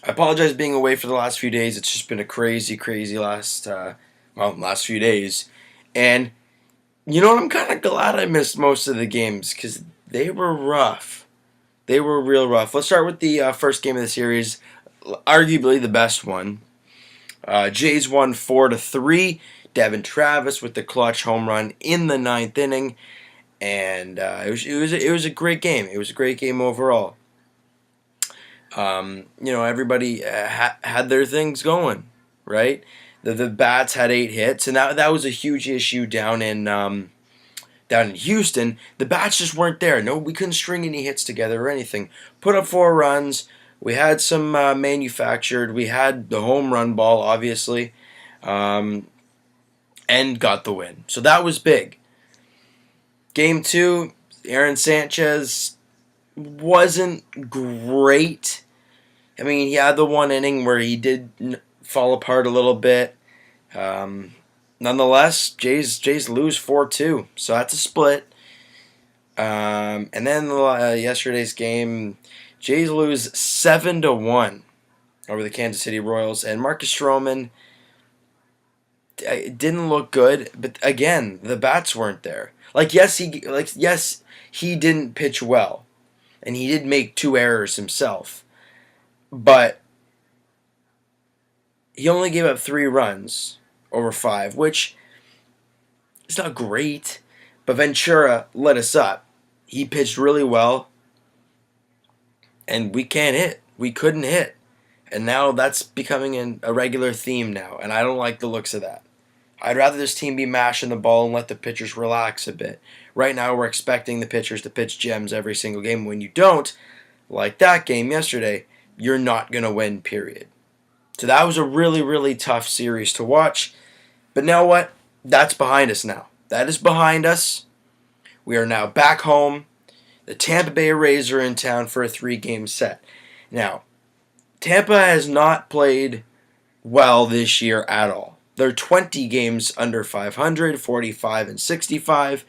I apologize being away for the last few days. It's just been a crazy, crazy last few days. And you know what? I'm kind of glad I missed most of the games because they were rough. They were real rough. Let's start with the first game of the series, arguably the best one. Jays won 4-3. Devin Travis with the clutch home run in the ninth inning, and it was a great game. It was a great game overall. Everybody had their things going, right? The bats had 8 hits, and that was a huge issue down in Houston. The bats just weren't there. No, we couldn't string any hits together or anything. Put up 4 runs. We had some manufactured. We had the home run ball, obviously, and got the win. So that was big. Game 2, Aaron Sanchez wasn't great. I mean, he had the one inning where he did fall apart a little bit. Nonetheless, Jays lose 4-2, so that's a split. And then yesterday's game, Jays lose 7-1 over the Kansas City Royals, and Marcus Stroman didn't look good. But again, the bats weren't there. Yes, he didn't pitch well, and he did make 2 errors himself, but he only gave up 3 runs over 5, which is not great. But Ventura lit us up. He pitched really well, and we can't hit. We couldn't hit. And now that's becoming a regular theme now, and I don't like the looks of that. I'd rather this team be mashing the ball and let the pitchers relax a bit. Right now we're expecting the pitchers to pitch gems every single game. When you don't, like that game yesterday, you're not going to win, period. So that was a really, really tough series to watch. But now what? That's behind us now. That is behind us. We are now back home. The Tampa Bay Rays are in town for a 3-game set. Now, Tampa has not played well this year at all. They're 20 games under 500, 45-65.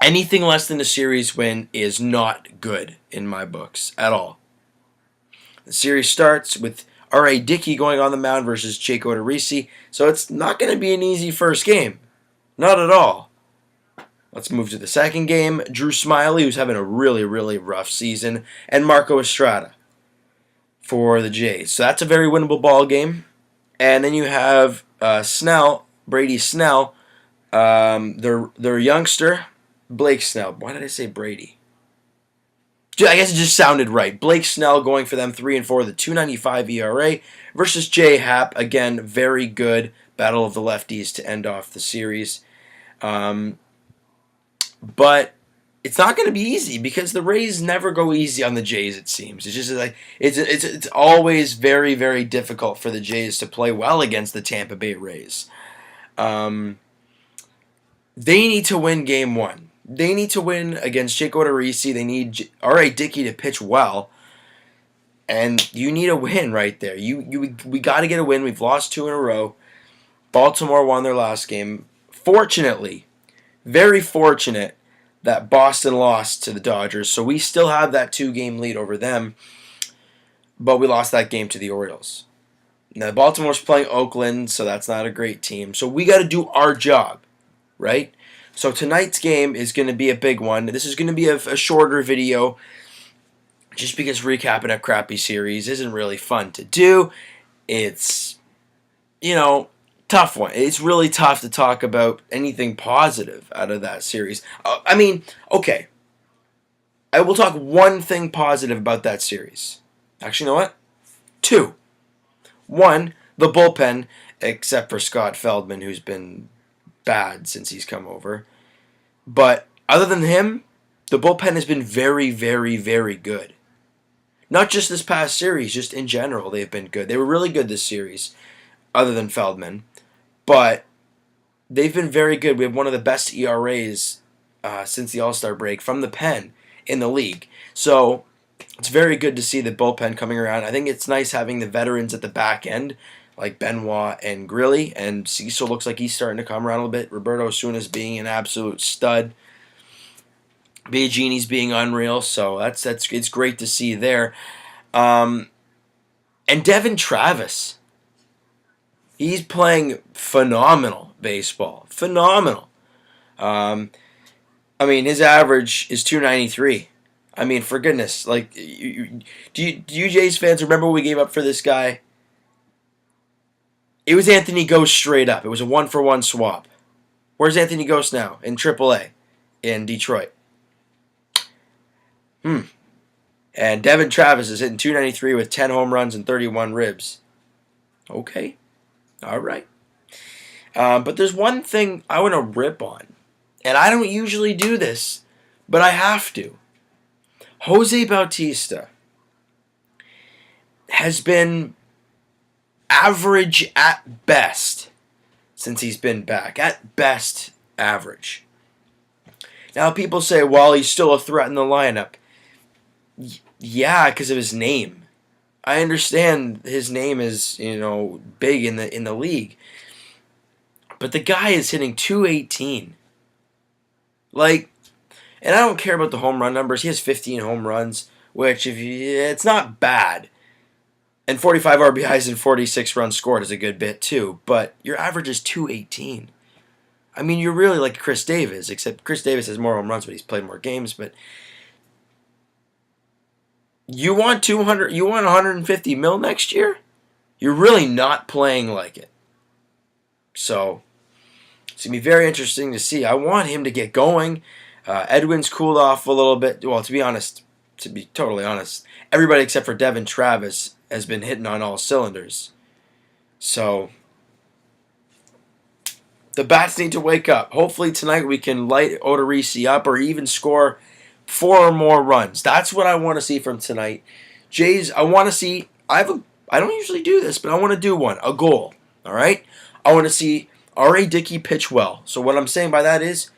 Anything less than a series win is not good in my books at all. The series starts with Dickey going on the mound versus Jake Odorizzi, so it's not going to be an easy first game. Not at all. Let's move to the second game. Drew Smyly, who's having a really, really rough season, and Marco Estrada for the Jays. So that's a very winnable ball game. And then you have Brady Snell, their youngster, Blake Snell. Why did I say Brady? I guess it just sounded right. Blake Snell going for them 3-4, the 2.95 ERA versus Jay Happ. Again, very good battle of the lefties to end off the series. But it's not going to be easy because the Rays never go easy on the Jays, it seems. It's just like it's always very, very difficult for the Jays to play well against the Tampa Bay Rays. They need to win Game 1. They need to win against Jake Odorizzi. They need Dickey to pitch well. And you need a win right there. We got to get a win. We've lost 2 in a row. Baltimore won their last game. Fortunately, very fortunate that Boston lost to the Dodgers. So we still have that 2-game lead over them. But we lost that game to the Orioles. Now, Baltimore's playing Oakland, so that's not a great team. So we got to do our job, right? So tonight's game is going to be a big one. This is going to be a shorter video just because recapping a crappy series isn't really fun to do. It's, tough one. It's really tough to talk about anything positive out of that series. Okay. I will talk one thing positive about that series. Actually, you know what? 2. 1, the bullpen, except for Scott Feldman, who's been bad since he's come over. But other than him, the bullpen has been very, very, very good. Not just this past series, just in general, they've been good. They were really good this series, other than Feldman. But they've been very good. We have one of the best ERAs since the All-Star break from the pen in the league. So it's very good to see the bullpen coming around. I think it's nice having the veterans at the back end, like Benoit and Grilly, and Cecil looks like he's starting to come around a little bit. Roberto Osuna's being an absolute stud. Biagini's being unreal, so it's great to see there. And Devin Travis, he's playing phenomenal baseball. Phenomenal. I mean, his average is 293. I mean, for goodness, like, do you Jays fans remember what we gave up for this guy? It was Anthony Ghost straight up. It was a 1-for-1 swap. Where's Anthony Ghost now? In AAA in Detroit. And Devin Travis is hitting 293 with 10 home runs and 31 ribs. Okay. All right. But there's one thing I want to rip on. And I don't usually do this, but I have to. Jose Bautista has been average at best since he's been back. At best, average. Now, people say, well, he's still a threat in the lineup. Yeah, because of his name. I understand his name is, big in the league. But the guy is hitting 218. Like, and I don't care about the home run numbers. He has 15 home runs, which it's not bad. And 45 RBIs and 46 runs scored is a good bit too. But your average is 218. I mean, you're really like Chris Davis, except Chris Davis has more home runs, but he's played more games. But you want 200? You want 150 mil next year? You're really not playing like it. So it's going to be very interesting to see. I want him to get going. Edwin's cooled off a little bit. Well, to be totally honest, everybody except for Devin Travis has been hitting on all cylinders. So the bats need to wake up. Hopefully tonight we can light Odorizzi up or even score 4 or more runs. That's what I want to see from tonight. Jays, I want to see. I don't usually do this, but I want to do one. A goal. All right. I want to see R.A. Dickey pitch well. So what I'm saying by that is,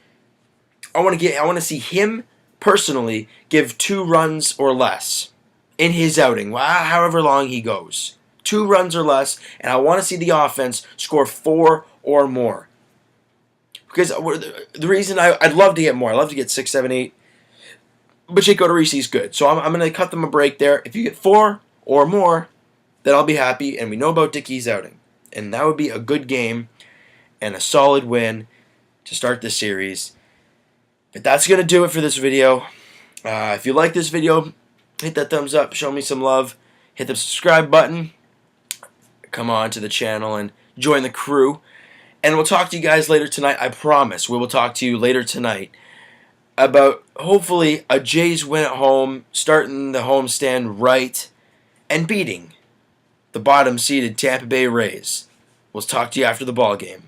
I want to see him personally give 2 runs or less in his outing, however long he goes. 2 runs or less, and I want to see the offense score 4 or more. Because the reason I'd love to get more, I'd love to get 6, 7, 8. But Jake Odorizzi's good, so I'm going to cut them a break there. If you get 4 or more, then I'll be happy, and we know about Dickey's outing. And that would be a good game and a solid win to start the series. But that's going to do it for this video. If you like this video, hit that thumbs up, show me some love, hit the subscribe button, come on to the channel and join the crew. And we'll talk to you guys later tonight. I promise we will talk to you later tonight about hopefully a Jays win at home, starting the homestand right, and beating the bottom-seeded Tampa Bay Rays. We'll talk to you after the ball game.